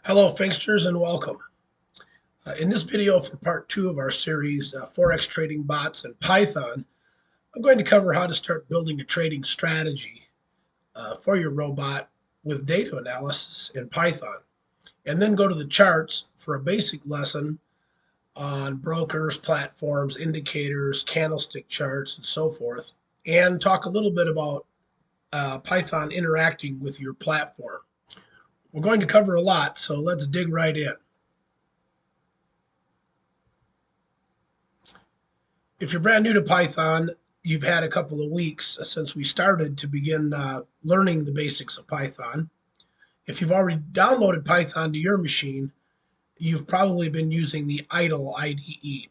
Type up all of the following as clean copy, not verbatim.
Hello, Finxters, and welcome. In this video for part two of our series, Forex Trading Bots and Python, I'm going to cover how to start building a trading strategy for your robot with data analysis in Python, and then go to the charts for a basic lesson on brokers, platforms, indicators, candlestick charts, and so forth, and talk a little bit about Python interacting with your platform. We're going to cover a lot, so let's dig right in. If you're brand new to Python, you've had a couple of weeks since we started to begin learning the basics of Python. If you've already downloaded Python to your machine, you've probably been using the idle IDE,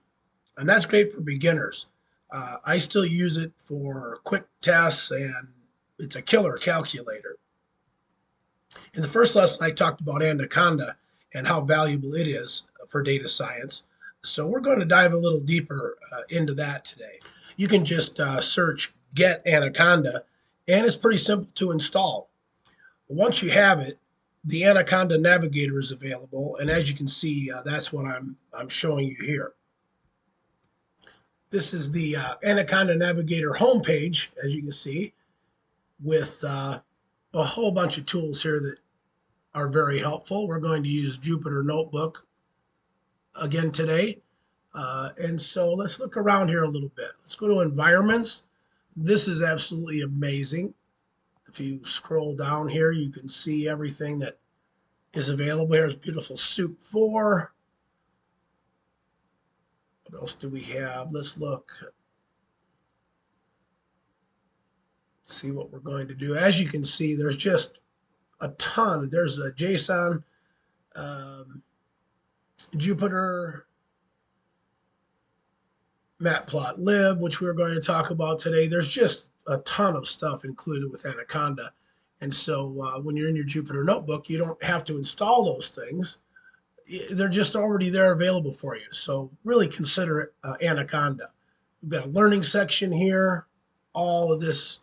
and that's great for beginners. I still use it for quick tests, and it's a killer calculator. In the first lesson, I talked about Anaconda and how valuable it is for data science. So we're going to dive a little deeper into that today. You can just search get Anaconda, and it's pretty simple to install. Once you have it, the Anaconda Navigator is available, and as you can see, that's what I'm showing you here. This is the Anaconda Navigator homepage, as you can see, with a whole bunch of tools here that are very helpful. We're going to use Jupyter Notebook again today. And so let's look around here a little bit. Let's go to environments. This is absolutely amazing. If you scroll down here, you can see everything that is available. Here's beautiful Soup 4. What else do we have? Let's look. See what we're going to do. As you can see, there's just a ton. There's a JSON, Jupyter, Matplotlib, which we're going to talk about today. There's just a ton of stuff included with Anaconda. And so when you're in your Jupyter Notebook, you don't have to install those things. They're just already there available for you. So really consider it Anaconda. We've got a learning section here, all of this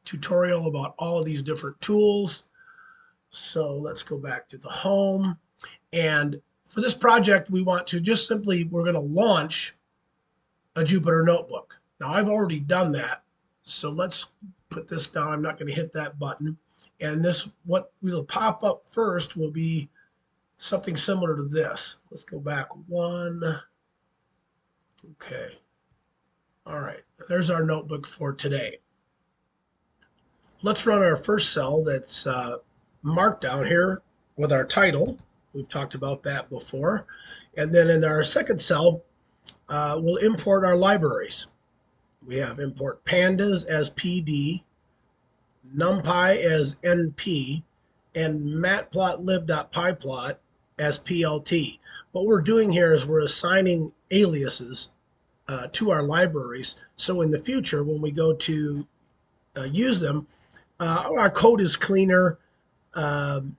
tutorial about all of these different tools. So let's go back to the home. And for this project, we want to just simply, we're going to launch a Jupyter Notebook. Now I've already done that. So let's put this down. I'm not going to hit that button. And this, what will pop up first will be something similar to this. Let's go back one. Okay. All right. There's our notebook for today. Let's run our first cell that's Markdown here with our title. We've talked about that before. And then in our second cell, we'll import our libraries. We have import pandas as PD, NumPy as NP, and matplotlib.pyplot as PLT. What we're doing here is we're assigning aliases to our libraries. So in the future, when we go to use them, our code is cleaner and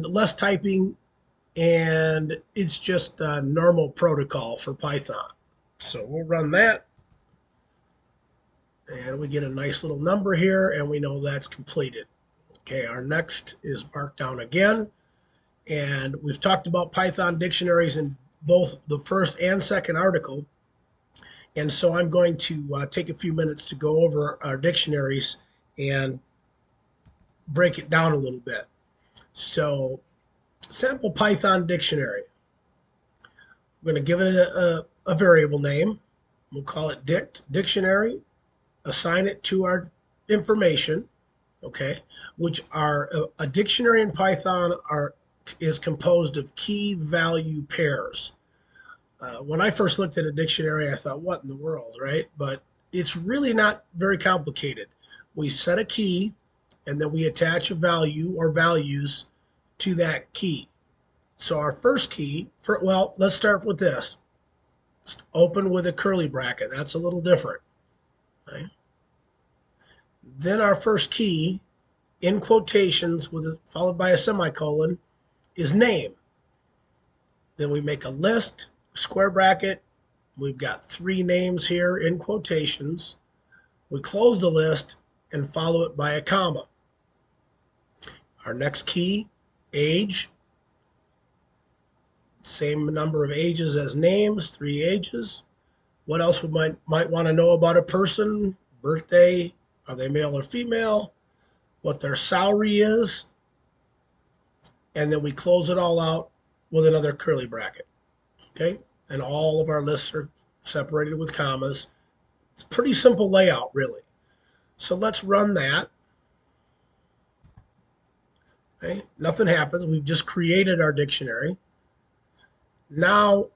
less typing, and it's just a normal protocol for Python. So we'll run that, and we get a nice little number here, and we know that's completed. Okay, our next is Markdown again, and we've talked about Python dictionaries in both the first and second article, and so I'm going to take a few minutes to go over our dictionaries and break it down a little bit. So, sample Python dictionary. We're going to give it a variable name. We'll call it dictionary. Assign it to our information, okay, which are a dictionary in Python is composed of key value pairs. When I first looked at a dictionary, I thought, what in the world, right? But it's really not very complicated. We set a key, and then we attach a value or values to that key. So our first key, well, let's start with this. Just open with a curly bracket. That's a little different. Right? Then our first key, in quotations, followed by a semicolon, is name. Then we make a list, square bracket. We've got 3 names here in quotations. We close the list and follow it by a comma. Our next key, age, Same number of ages as names, 3 ages. What else we might want to know about a person? Birthday, are they male or female? What their salary is, and then we close it all out with another curly bracket. Okay, and all of our lists are separated with commas. It's a pretty simple layout, really. So let's run that. Okay, nothing happens. We've just created our dictionary. Now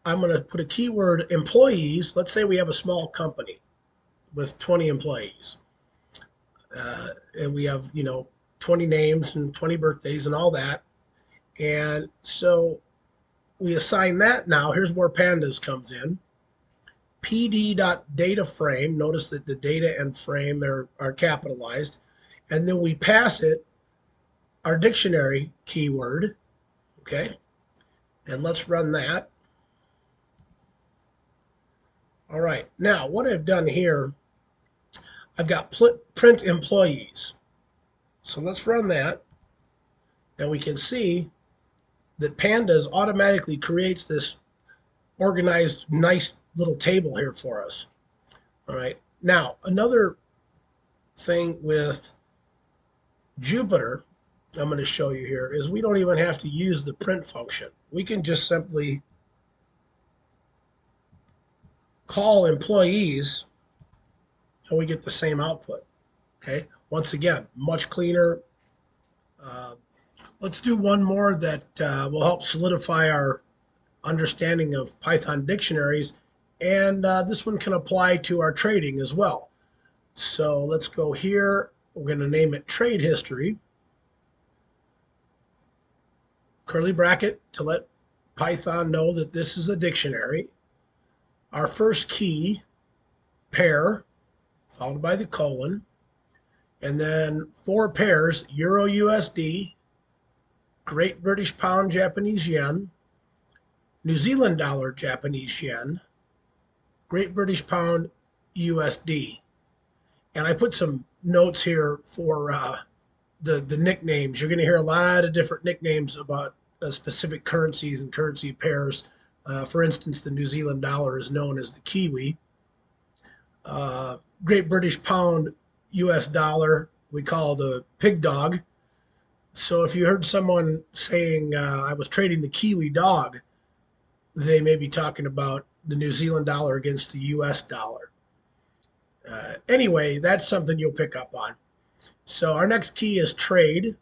I'm going to put a keyword employees. Let's say we have a small company with 20 employees. And we have, 20 names and 20 birthdays and all that. And so we assign that now. Here's where pandas comes in. pd.dataframe. Notice that the data and frame are capitalized. And then we pass it our dictionary keyword. Okay. And let's run that. All right. Now, what I've done here, I've got print employees. So let's run that. And we can see that Pandas automatically creates this organized, nice little table here for us. All right. Now, another thing with Jupyter I'm going to show you here is we don't even have to use the print function. We can just simply call employees and we get the same output. Okay. Once again, much cleaner. Let's do one more that will help solidify our understanding of Python dictionaries. And this one can apply to our trading as well. So let's go here. We're going to name it trade history. Curly bracket to let Python know that this is a dictionary. Our first key, pair, followed by the colon. And then 4 pairs, Euro USD, Great British Pound Japanese Yen, New Zealand Dollar Japanese Yen, Great British Pound USD. And I put some notes here for the nicknames. You're going to hear a lot of different nicknames about specific currencies and currency pairs. For instance, the New Zealand dollar is known as the Kiwi. Great British Pound US dollar we call the pig dog. So if you heard someone saying I was trading the Kiwi dog, they may be talking about the New Zealand dollar against the US dollar. Anyway, that's something you'll pick up on. So our next key is trade,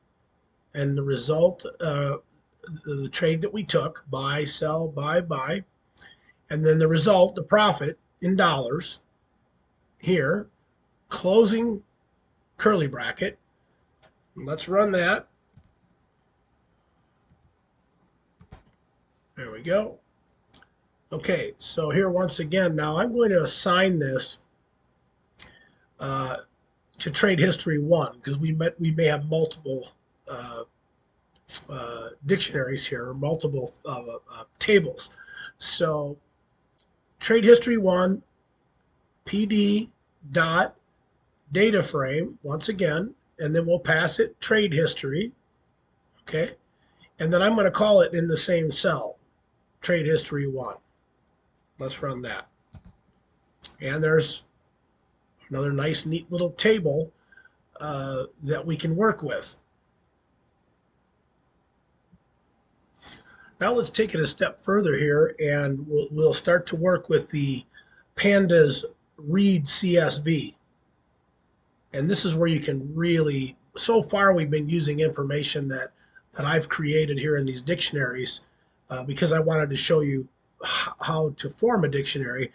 and the result, the trade that we took, buy, sell, buy, and then the result, the profit in dollars here, closing curly bracket. Let's run that. There we go. Okay, so here once again, now I'm going to assign this to trade history 1 because we may have multiple dictionaries here, or multiple tables. So trade history 1, PD dot data frame once again, and then we'll pass it trade history. Okay, and then I'm going to call it in the same cell, trade history 1. Let's run that. And there's another nice, neat little table that we can work with. Now let's take it a step further here, and we'll start to work with the Pandas read CSV. And this is where you can really, so far we've been using information that I've created here in these dictionaries because I wanted to show you how to form a dictionary.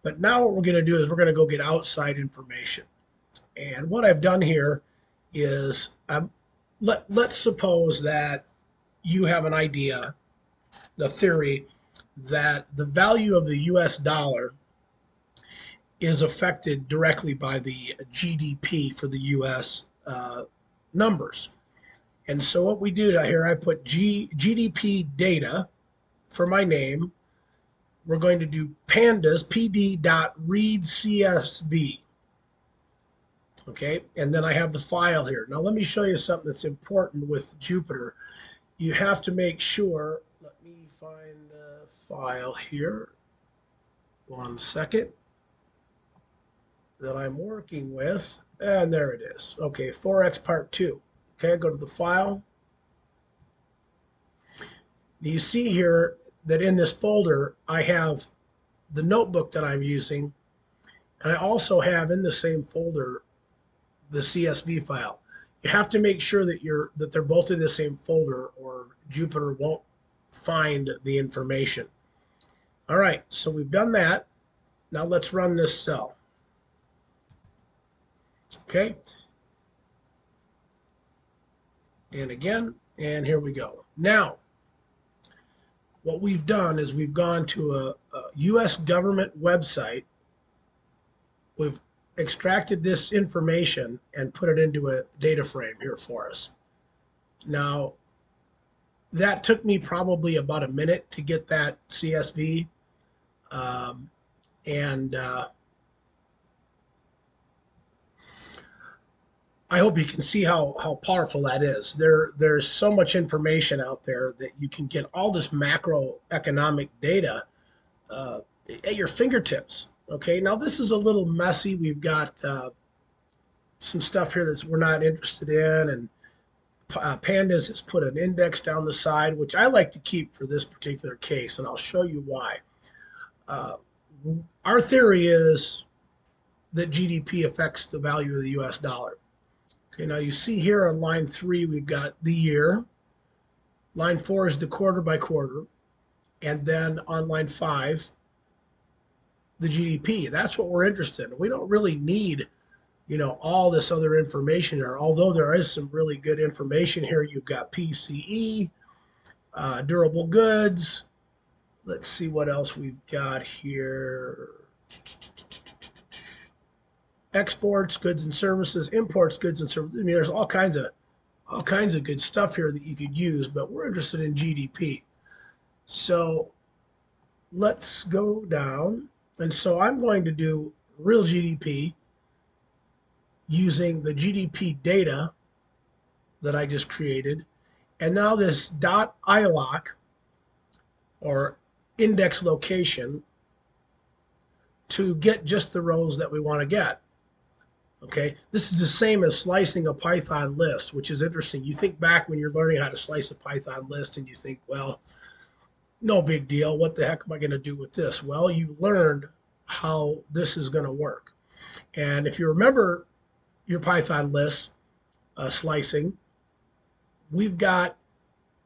But now what we're going to do is we're going to go get outside information. And what I've done here is let's suppose that you have an idea, the theory that the value of the US dollar is affected directly by the GDP for the US numbers. And so what we do here, I put GDP data for my name. We're going to do pandas pd.readcsv. Okay, and then I have the file here. Now let me show you something that's important with Jupyter. You have to make sure, let me find file here. 1 second. That I'm working with, and there it is. Okay, Forex Part 2. Okay, go to the file. You see here that in this folder, I have the notebook that I'm using, and I also have in the same folder the CSV file. You have to make sure that they're both in the same folder, or Jupyter won't find the information. All right, so we've done that. Now let's run this cell. Okay. And again, and here we go. Now, what we've done is we've gone to a U.S. government website. We've extracted this information and put it into a data frame here for us. Now, that took me probably about a minute to get that CSV. I hope you can see how powerful that is. There's so much information out there that you can get all this macroeconomic data at your fingertips. Okay, now this is a little messy. We've got some stuff here that we're not interested in, and Pandas has put an index down the side, which I like to keep for this particular case, and I'll show you why. Our theory is that GDP affects the value of the US dollar. Okay, now you see here on line 3, we've got the year. Line 4 is the quarter by quarter. And then on line 5, the GDP. That's what we're interested in. We don't really need, all this other information here, although there is some really good information here. You've got PCE, durable goods. Let's see what else we've got here. Exports, goods and services, imports, goods and services. I mean, there's all kinds of good stuff here that you could use, but we're interested in GDP. So let's go down. And so I'm going to do real GDP using the GDP data that I just created. And now this .iloc, or index location, to get just the rows that we want to get. Okay, this is the same as slicing a Python list, which is interesting. You think back when you're learning how to slice a Python list and you think, well, no big deal. What the heck am I going to do with this? Well, you learned how this is going to work. And if you remember your Python list slicing, we've got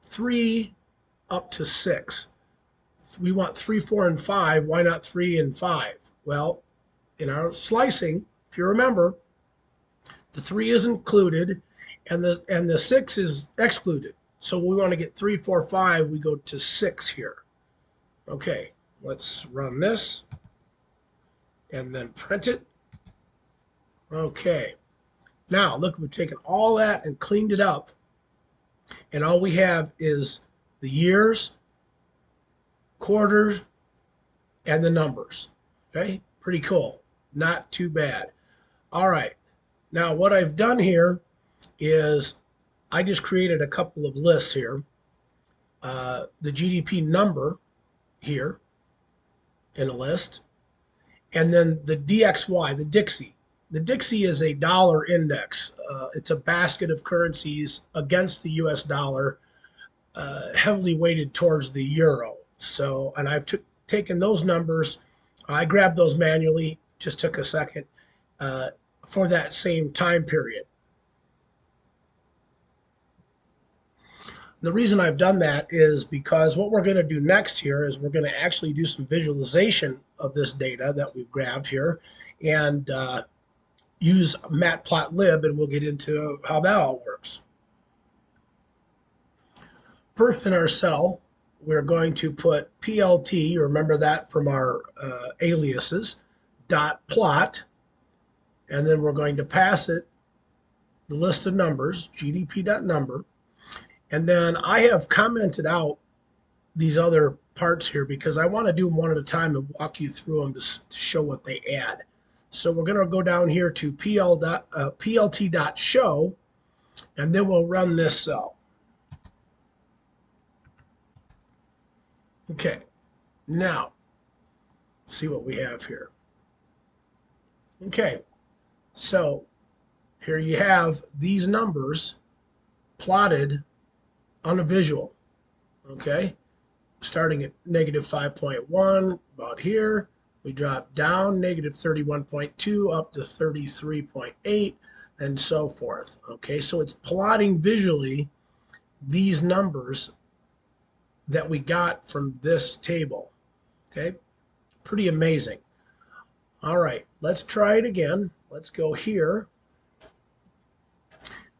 3 up to 6. We want 3, 4, and 5. Why not 3 and 5? Well, in our slicing, if you remember, the 3 is included and the 6 is excluded. So we want to get 3, 4, 5. We go to 6 here. Okay, let's run this and then print it. Okay, now look, we've taken all that and cleaned it up, and all we have is the years, quarters, and the numbers. Okay, pretty cool. Not too bad. All right, now what I've done here is I just created a couple of lists here. The GDP number here in a list, and then the DXY, the Dixie. The Dixie is a dollar index. It's a basket of currencies against the US dollar, heavily weighted towards the euro. So, and I've taken those numbers. I grabbed those manually, just took a second, for that same time period. The reason I've done that is because what we're going to do next here is we're going to actually do some visualization of this data that we've grabbed here, and use matplotlib, and we'll get into how that all works. First, in our cell, we're going to put PLT, remember that from our aliases, .plot, and then we're going to pass it the list of numbers, gdp.number, and then I have commented out these other parts here because I want to do them one at a time and walk you through them to show what they add. So we're going to go down here to plt.show, and then we'll run this cell. Okay, Now, see what we have here. Okay, so here you have these numbers plotted on a visual. Okay, starting at negative 5.1, about here. We drop down negative 31.2 up to 33.8 and so forth. Okay, so it's plotting visually these numbers that we got from this table. Okay, pretty amazing. All right, let's try it again. Let's go here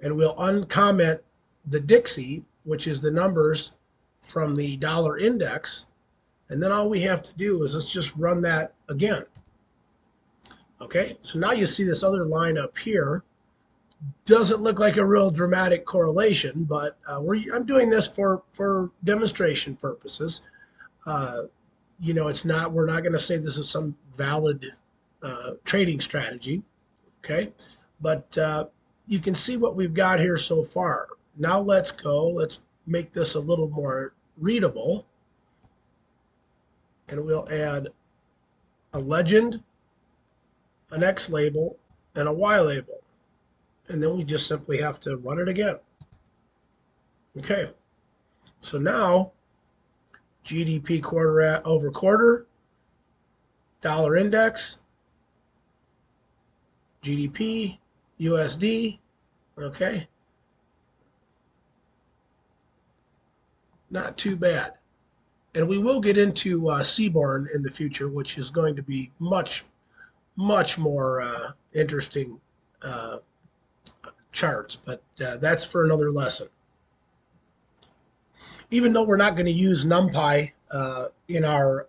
and we'll uncomment the Dixie, which is the numbers from the dollar index. And then all we have to do is let's just run that again. Okay, so now you see this other line up here. Doesn't look like a real dramatic correlation, but I'm doing this for demonstration purposes. You know, we're not going to say this is some valid trading strategy. Okay, but you can see what we've got here so far. Now let's make this a little more readable. And we'll add a legend, an X label, and a Y label. And then we just simply have to run it again. Okay, so now GDP quarter over quarter, dollar index, GDP, USD, okay, not too bad. And we will get into Seaborn in the future, which is going to be much more interesting charts, but that's for another lesson. Even though we're not going to use NumPy in our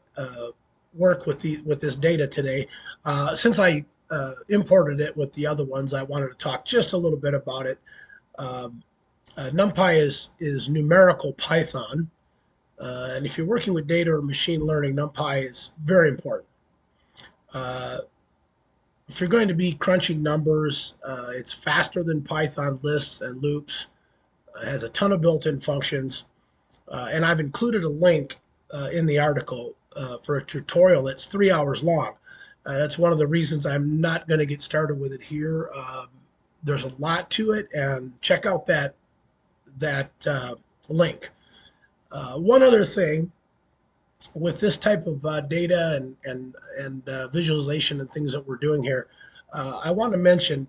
work with this data today, since I imported it with the other ones, I wanted to talk just a little bit about it. NumPy is numerical Python, and if you're working with data or machine learning, NumPy is very important. If you're going to be crunching numbers, it's faster than Python lists and loops. It has a ton of built-in functions. And I've included a link in the article for a tutorial that's 3 hours long. That's one of the reasons I'm not going to get started with it here. There's a lot to it, and check out that link. One other thing with this type of data and visualization and things that we're doing here, I want to mention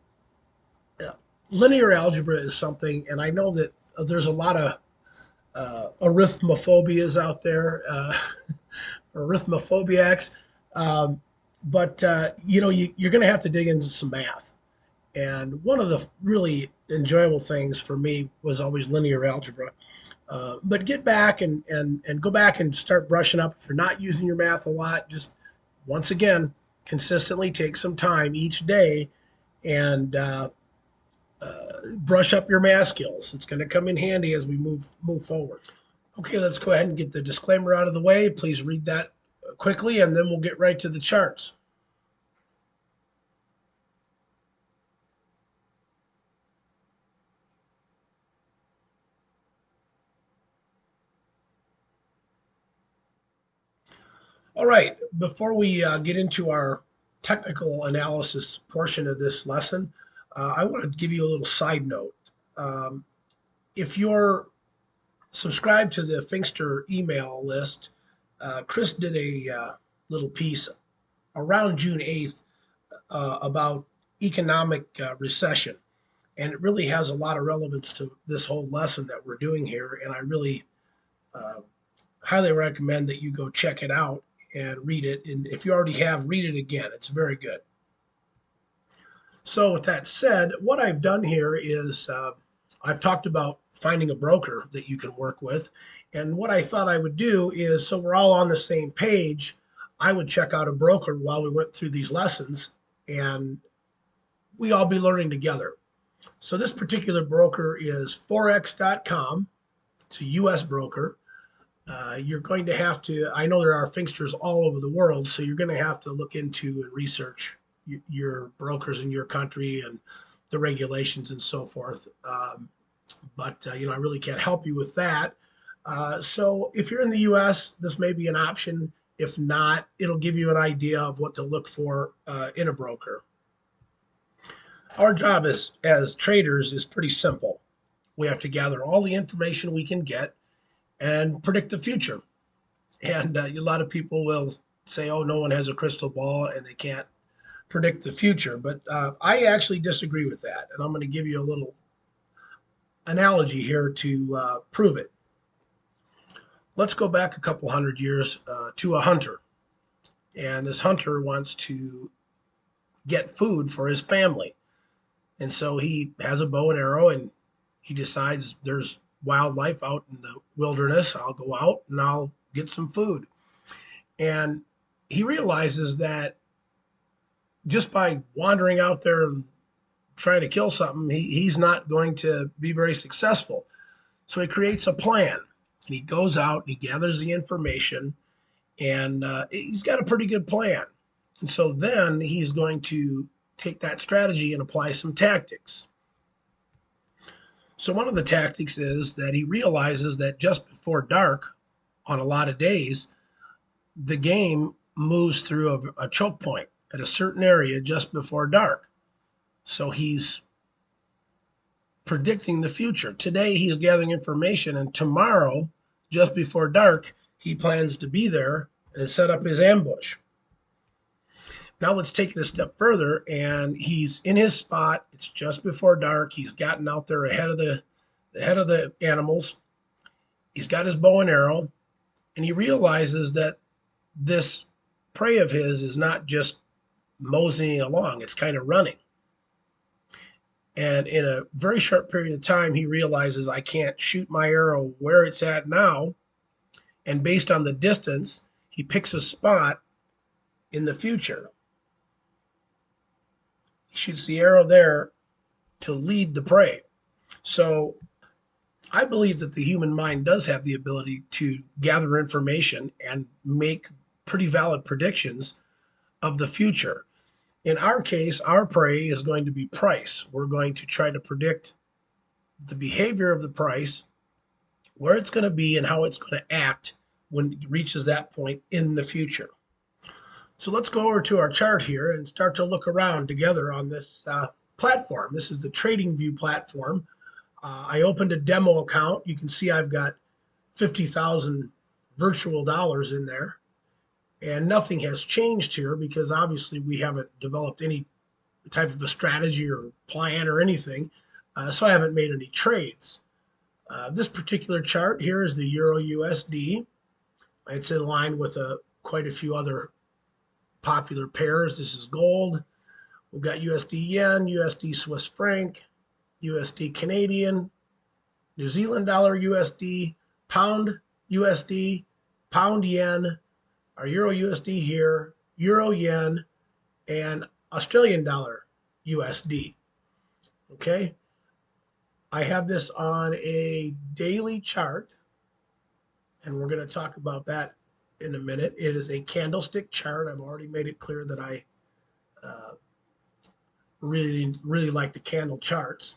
linear algebra is something, and I know that there's a lot of arithmophobias out there, arithmophobiacs, but you know, you're going to have to dig into some math. And one of the really enjoyable things for me was always linear algebra. But get back and go back and start brushing up. If you're not using your math a lot, just once again, consistently take some time each day and brush up your math skills. It's going to come in handy as we move forward. Okay, let's go ahead and get the disclaimer out of the way. Please read that quickly, and then we'll get right to the charts. All right, before we get into our technical analysis portion of this lesson, I want to give you a little side note. If you're subscribed to the Finxter email list, Chris did a little piece around June 8th about economic recession. And it really has a lot of relevance to this whole lesson that we're doing here. And I really highly recommend that you go check it out and read it. And if you already have, read it again. It's very good. So with that said, what I've done here is I've talked about finding a broker that you can work with. And what I thought I would do is, so we're all on the same page, I would check out a broker while we went through these lessons, and we all be learning together. So this particular broker is Forex.com. It's a U.S. broker. You're going to have to, I know there are Finxters all over the world, so you're going to have to look into and research your brokers in your country and the regulations and so forth. But you know, I really can't help you with that. So if you're in the U.S., this may be an option. If not, it'll give you an idea of what to look for in a broker. Our job as traders is pretty simple. We have to gather all the information we can get and predict the future. And a lot of people will say, oh, no one has a crystal ball and they can't predict the future. But I actually disagree with that. And I'm going to give you a little analogy here to prove it. Let's go back a couple hundred years to a hunter. And this hunter wants to get food for his family. And so he has a bow and arrow and he decides there's wildlife out in the wilderness. I'll go out and I'll get some food. And he realizes that just by wandering out there and trying to kill something, he's not going to be very successful. So he creates a plan and he goes out and he gathers the information and he's got a pretty good plan. And so then he's going to take that strategy and apply some tactics. So one of the tactics is that he realizes that just before dark on a lot of days, the game moves through a choke point at a certain area just before dark. So he's predicting the future. Today he's gathering information, and tomorrow, just before dark, he plans to be there and set up his ambush. Now let's take it a step further, and he's in his spot. It's just before dark. He's gotten out there ahead of the animals. He's got his bow and arrow, and he realizes that this prey of his is not just moseying along, it's kind of running. And in a very short period of time, he realizes I can't shoot my arrow where it's at now. And based on the distance, he picks a spot in the future. He shoots the arrow there to lead the prey. So I believe that the human mind does have the ability to gather information and make pretty valid predictions of the future. In our case, our prey is going to be price. We're going to try to predict the behavior of the price, where it's going to be, and how it's going to act when it reaches that point in the future. So let's go over to our chart here and start to look around together on this platform. This is the TradingView platform. I opened a demo account. You can see I've got 50,000 virtual dollars in there. And nothing has changed here because obviously we haven't developed any type of a strategy or plan or anything. So I haven't made any trades. This particular chart here is the Euro USD. It's in line with quite a few other popular pairs. This is gold. We've got USD yen, USD Swiss franc, USD Canadian, New Zealand dollar USD, pound USD, pound yen, our Euro USD here, Euro yen, and Australian dollar USD. Okay. I have this on a daily chart, and we're going to talk about that in a minute. It is a candlestick chart. I've already made it clear that I really like the candle charts.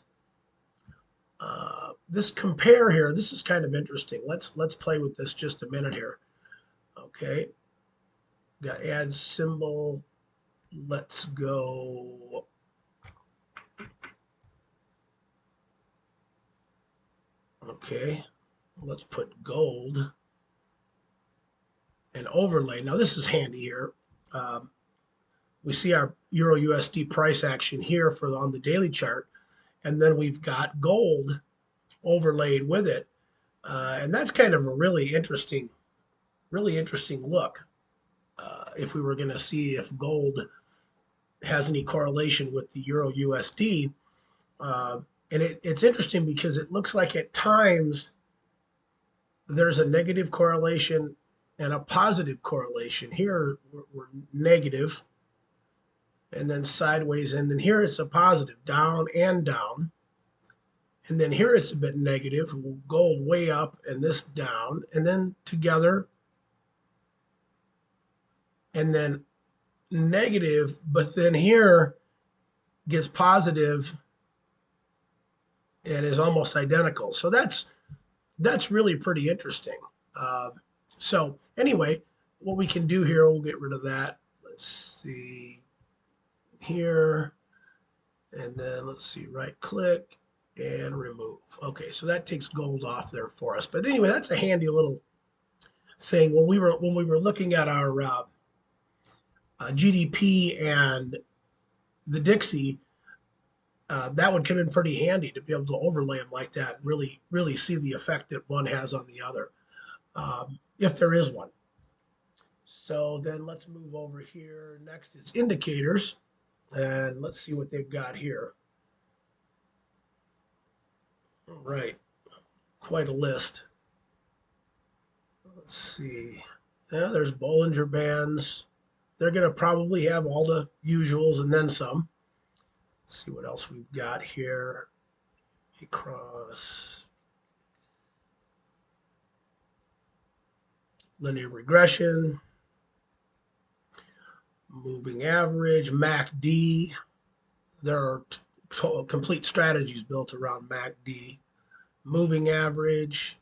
This compare here, this is kind of interesting. Let's play with this just a minute here. Okay. Got add symbol. Let's go. Okay. Let's put gold and overlay. Now this is handy here. We see our Euro USD price action here on the daily chart, and then we've got gold overlaid with it, and that's kind of a really interesting look. If we were going to see if gold has any correlation with the Euro USD, and it's interesting because it looks like at times there's a negative correlation and a positive correlation. Here we're negative, and then sideways, and then here it's a positive, down and down. And then here it's a bit negative, gold way up and this down, and then together, and then negative, but then here gets positive and is almost identical. So that's really pretty interesting. So anyway, what we can do here, we'll get rid of that. Let's see here. And then let's see, right click and remove. Okay, so that takes gold off there for us. But anyway, that's a handy little thing. When we were looking at our GDP and the Dixie, that would come in pretty handy to be able to overlay them like that. Really see the effect that one has on the other, if there is one. So then let's move over here. Next is indicators, and let's see what they've got here. All right, quite a list. Let's see. Yeah, there's Bollinger Bands. They're going to probably have all the usuals and then some. Let's see what else we've got here. Across linear regression, moving average, MACD. There are complete strategies built around MACD. Moving average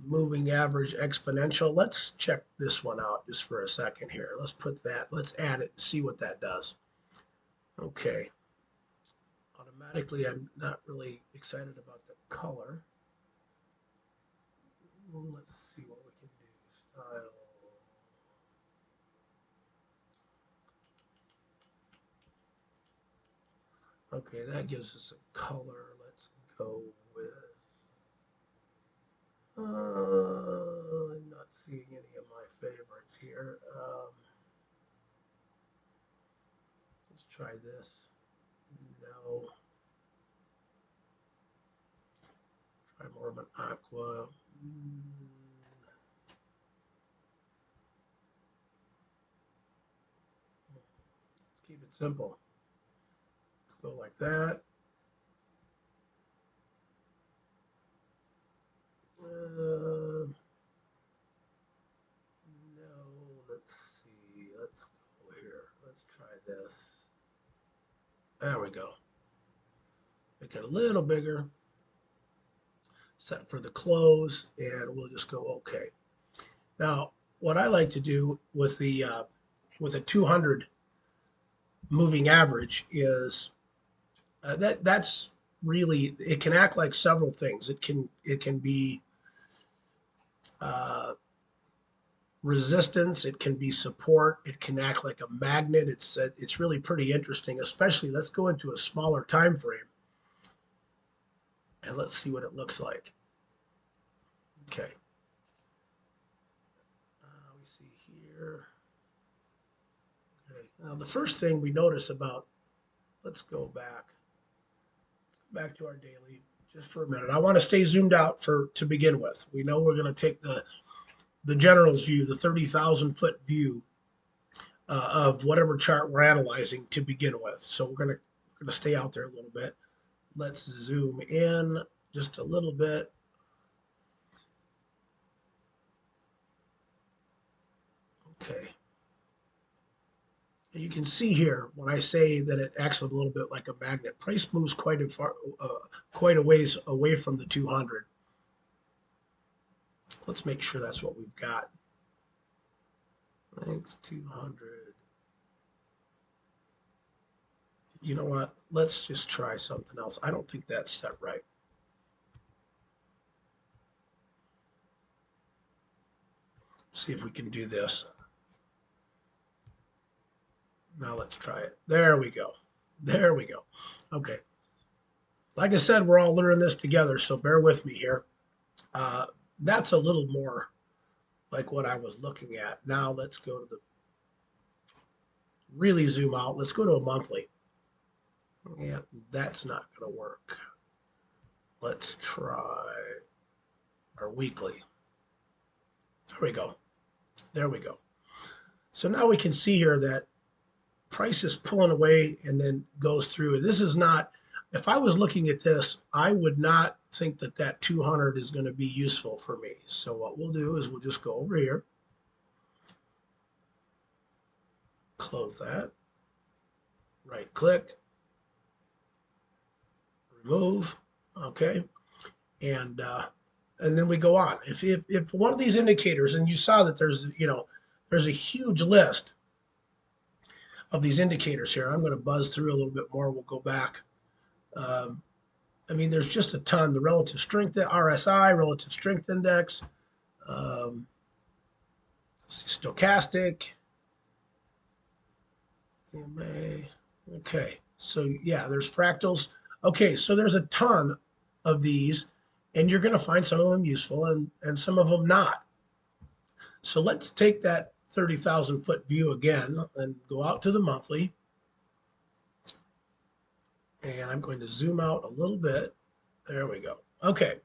exponential. Let's check this one out just for a second here. Let's add it and see what that does. Okay. Automatically, I'm not really excited about the color. Let's see what we can do. Style. Okay, that gives us a color. Let's go with, I'm not seeing any of my favorites here. Let's try this. No. Try more of an aqua. Let's keep it simple. Let's go like that. No, let's see. Let's go here. Let's try this. There we go. Make it a little bigger. Set for the close, and we'll just go OK. Now, what I like to do with a 200 moving average is that's really, it can act like several things. It can be resistance, it can be support, it can act like a magnet. It's really pretty interesting. Especially, let's go into a smaller time frame and let's see what it looks like. Okay. We see here. Okay. Now the first thing we notice about, let's go back to our daily just for a minute. I want to stay zoomed out to begin with. We know we're going to take the general's view, the 30,000-foot view of whatever chart we're analyzing to begin with. So we're going to stay out there a little bit. Let's zoom in just a little bit. Okay. And you can see here when I say that it acts a little bit like a magnet. Price moves quite a ways away from the 200. Let's make sure that's what we've got. Thanks, 200. You know what? Let's just try something else. I don't think that's set right. See if we can do this. Now let's try it. There we go. There we go. Okay. Like I said, we're all learning this together, so bear with me here. That's a little more like what I was looking at. Now let's go to really zoom out. Let's go to a monthly. Yeah, that's not going to work. Let's try our weekly. There we go. There we go. So now we can see here that price is pulling away and then goes through. This is not, if I was looking at this, I would not think that 200 is going to be useful for me. So what we'll do is we'll just go over here, close that, right click, remove, okay, and then we go on. If one of these indicators, and you saw that there's there's a huge list of these indicators here. I'm going to buzz through a little bit more. We'll go back. Um, I mean, there's just a ton. The relative strength, RSI, relative strength index, um, stochastic. Okay, so yeah, there's fractals. Okay, so there's a ton of these, and you're going to find some of them useful and some of them not. So let's take that 30,000 foot view again and go out to the monthly. And I'm going to zoom out a little bit. There we go. Okay,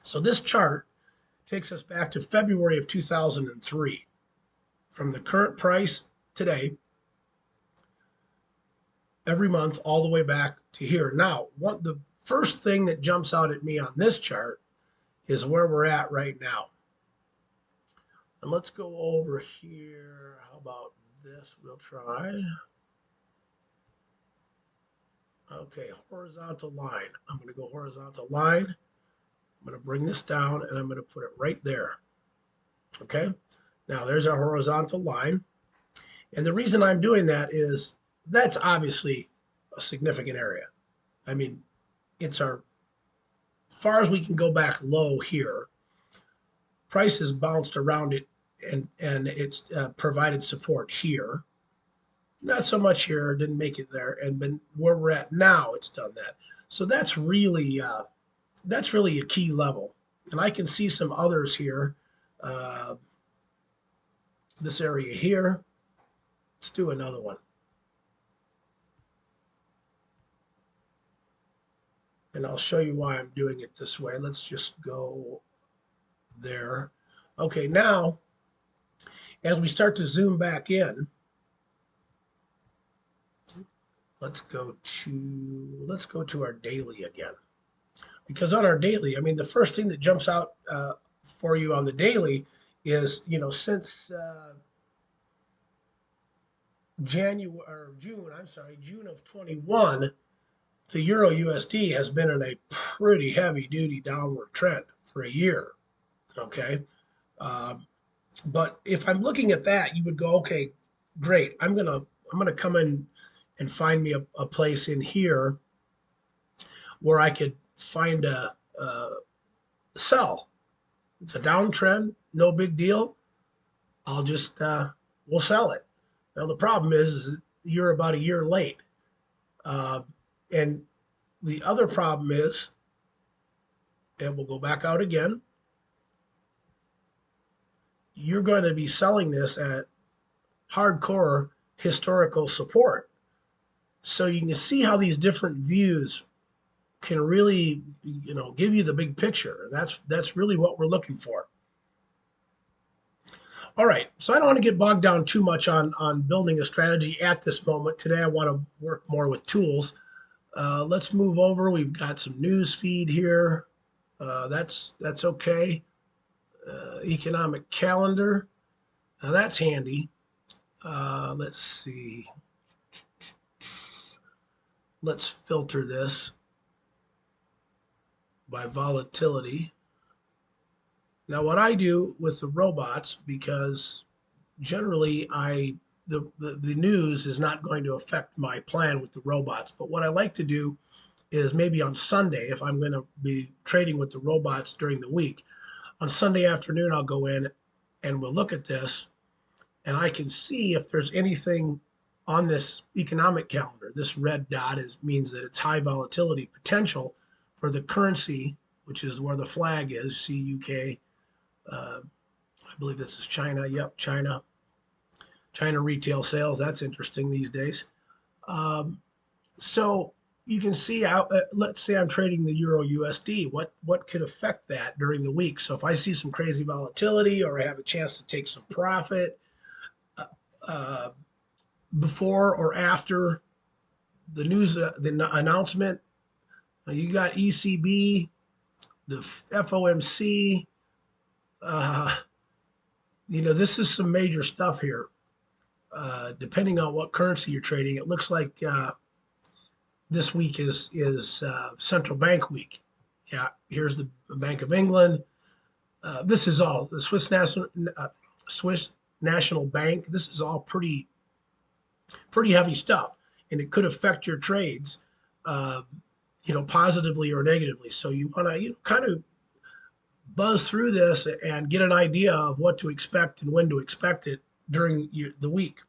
so this chart takes us back to February of 2003. From the current price today, every month, all the way back to here. Now, the first thing that jumps out at me on this chart is where we're at right now. And let's go over here. How about this? We'll try. Okay, horizontal line. I'm going to go horizontal line. I'm going to bring this down and I'm going to put it right there. Okay, now there's our horizontal line. And the reason I'm doing that is that's obviously a significant area. I mean, it's our, far as we can go back low here, price has bounced around it and it's provided support here. Not so much here, didn't make it there. And then where we're at now, it's done that. So that's really a key level. And I can see some others here. This area here. Let's do another one. And I'll show you why I'm doing it this way. Let's just go there. Okay, now, as we start to zoom back in, let's go to our daily again. Because on our daily, I mean, the first thing that jumps out for you on the daily is, since June of 21, the Euro USD has been in a pretty heavy duty downward trend for a year. Okay. But if I'm looking at that, you would go, okay, great. I'm gonna come in and find me a place in here where I could find a sell. It's a downtrend, no big deal. I'll just we'll sell it. Now the problem is you're about a year late, and the other problem is, and we'll go back out again. You're going to be selling this at hardcore historical support. So you can see how these different views can really, give you the big picture. That's really what we're looking for. All right, so I don't want to get bogged down too much on building a strategy at this moment. Today, I want to work more with tools. Let's move over. We've got some news feed here. That's okay. Economic calendar. Now that's handy. Let's see. Let's filter this by volatility. Now, what I do with the robots, because generally the news is not going to affect my plan with the robots, but what I like to do is maybe on Sunday, if I'm going to be trading with the robots during the week, on Sunday afternoon, I'll go in and we'll look at this and I can see if there's anything on this economic calendar. This red dot means that it's high volatility potential for the currency, which is where the flag is, CUK. I believe this is China. Yep, China. China retail sales. That's interesting these days. So you can see how, let's say I'm trading the Euro USD. What could affect that during the week? So if I see some crazy volatility or I have a chance to take some profit before or after the news, the announcement, you got ECB, the FOMC. This is some major stuff here. Depending on what currency you're trading, it looks like this week is central bank week. Yeah, here's the Bank of England. This is all the Swiss national bank. This is all pretty heavy stuff, and it could affect your trades, uh, positively or negatively. So you want to kind of buzz through this and get an idea of what to expect and when to expect it during the week.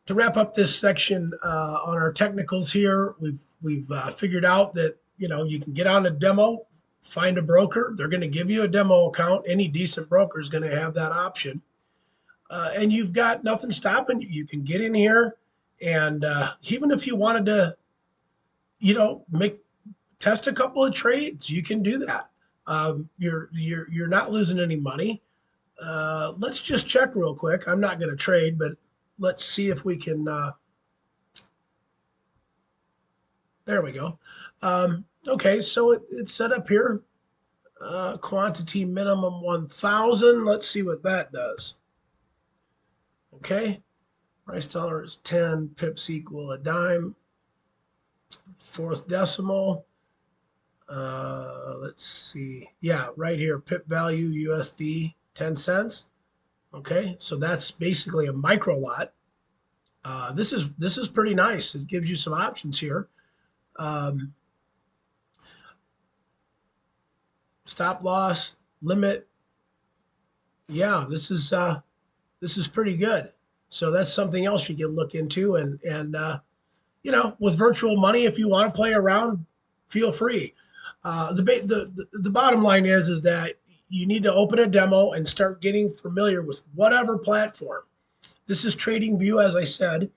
To wrap up this section on our technicals here, we've figured out that you can get on a demo, find a broker. They're going to give you a demo account. Any decent broker is going to have that option, and you've got nothing stopping you. You can get in here, and even if you wanted to, make test a couple of trades, you can do that. You're not losing any money. Let's just check real quick. I'm not going to trade, but let's see if we can. There we go. Okay, so it's set up here. Quantity minimum 1,000. Let's see what that does. Okay, price dollar is 10, pips equal a dime. Fourth decimal. Let's see. Yeah, right here, pip value USD 10 cents. Okay, so that's basically a micro lot. This is pretty nice. It gives you some options here. Stop loss, limit. Yeah, this is pretty good. So that's something else you can look into, and with virtual money, if you want to play around, feel free. The bottom line is that you need to open a demo and start getting familiar with whatever platform. This is TradingView, as I said.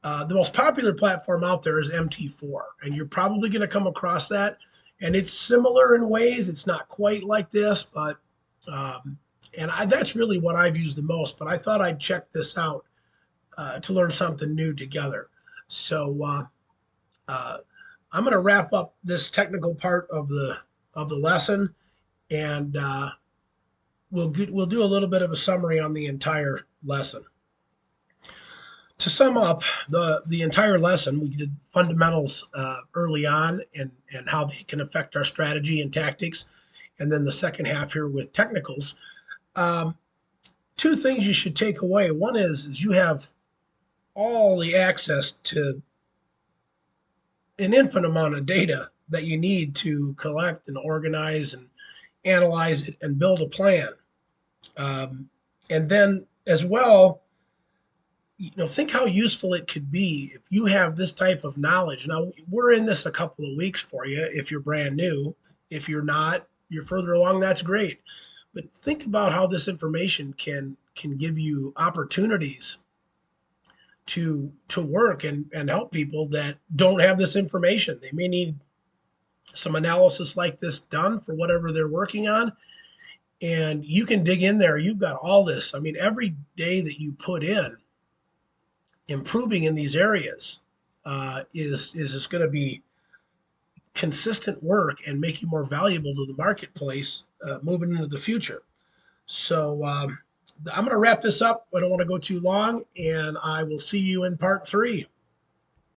The most popular platform out there is MT4, and you're probably going to come across that. And it's similar in ways. It's not quite like this, but that's really what I've used the most. But I thought I'd check this out to learn something new together. So I'm going to wrap up this technical part of the lesson, and we'll do a little bit of a summary on the entire lesson. To sum up the entire lesson, we did fundamentals early on and how they can affect our strategy and tactics, and then the second half here with technicals. Two things you should take away. One is you have all the access to an infinite amount of data that you need to collect and organize and analyze it and build a plan. And then as well, think how useful it could be if you have this type of knowledge. Now, we're in this a couple of weeks for you if you're brand new. If you're not, you're further along, that's great. But think about how this information can give you opportunities to work and help people that don't have this information. They may need some analysis like this done for whatever they're working on. And you can dig in there. You've got all this. I mean, every day that you put in, improving in these areas is just going to be consistent work and make you more valuable to the marketplace moving into the future. So I'm going to wrap this up. I don't want to go too long, and I will see you in part 3.